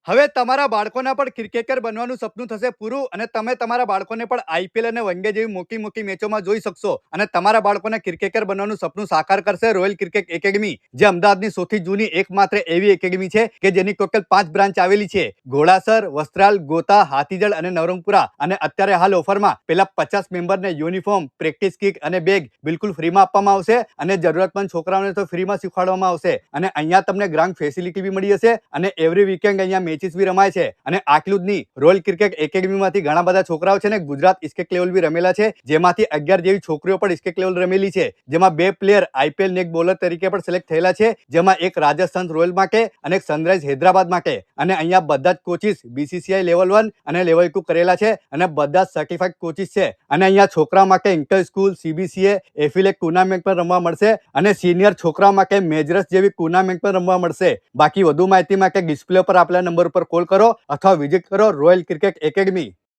હવે તમારા બાળકોના પણ ક્રિકેટર બનવાનું સપનું થશે પૂરું અને તમે તમારા બાળકોને પણ આઈપીએલ અને વનડે જેવી મોટી મોટી મેચોમાં જોઈ શકશો અને તમારા બાળકોને ક્રિકેટર બનવાનું સપનું સાકાર કરશે રોયલ ક્રિકેટ એકેડમી, જે અમદાવાદની સૌથી જૂની એકમાત્ર એવી એકેડમી છે કે જેની ટોટલ 5 બ્રાન્ચ આવેલી છે: ઘોડાસર, વસ્ત્રાલ, ગોતા, હાથીજળ અને નવરંગપુરા. અને અત્યારે હાલ ઓફરમાં પેલા 50 મેમ્બરને યુનિફોર્મ, પ્રેક્ટિસ કિટ અને બેગ બિલકુલ ફ્રીમાં આપવામાં આવશે અને જરૂરતમંદ છોકરાઓને તો ફ્રીમાં શીખવાડવામાં આવશે. અને અહીંયા તમને ગ્રાઉન્ડ ફેસિલિટી બી મળી જશે અને એવરી વીકેન્ડ અહીંયા મેચિસ બી રમાય છે. અને આટલું જ નહીં, રોયલ ક્રિકેટ એકેડમીમાંથી ઘણા બધા છોકરાઓ છે ને ગુજરાત સ્ટેટ લેવલ બી રમેલા છે, જેમાંથી 11 જેવી છોકરીઓ પણ સ્ટેટ લેવલ રમેલી છે, જેમાં 2 પ્લેયર આઈપીએલ નેક બોલર તરીકે પણ સિલેક્ટ થયેલા છે, જેમાં એક રાજસ્થાન રોયલ માટે અને એક સનરાઈઝ હૈદરાબાદ માટે. અને અહીંયા બધા જ કોચિસ બીસીસીઆઈ લેવલ 1 અને લેવલ 2 કરેલા છે અને બધા જ સર્ટિફાઈડ કોચિસ છે. અને અહીંયા છોકરાઓ માટે ઇન્ટર સ્કૂલ, સીબીસીએ, એફિલેટ ટુર્નામેન્ટ પણ રમવા મળશે અને સિનિયર છોકરાઓ માટે મેજરસ જેવી ટુર્નામેન્ટ પણ રમવા મળશે. બાકી વધુ માહિતી માટે ડિસ્પ્લે પર આપેલા નંબર પર કોલ કરો અથવા વિઝિટ કરો રોયલ ક્રિકેટ એકેડમી.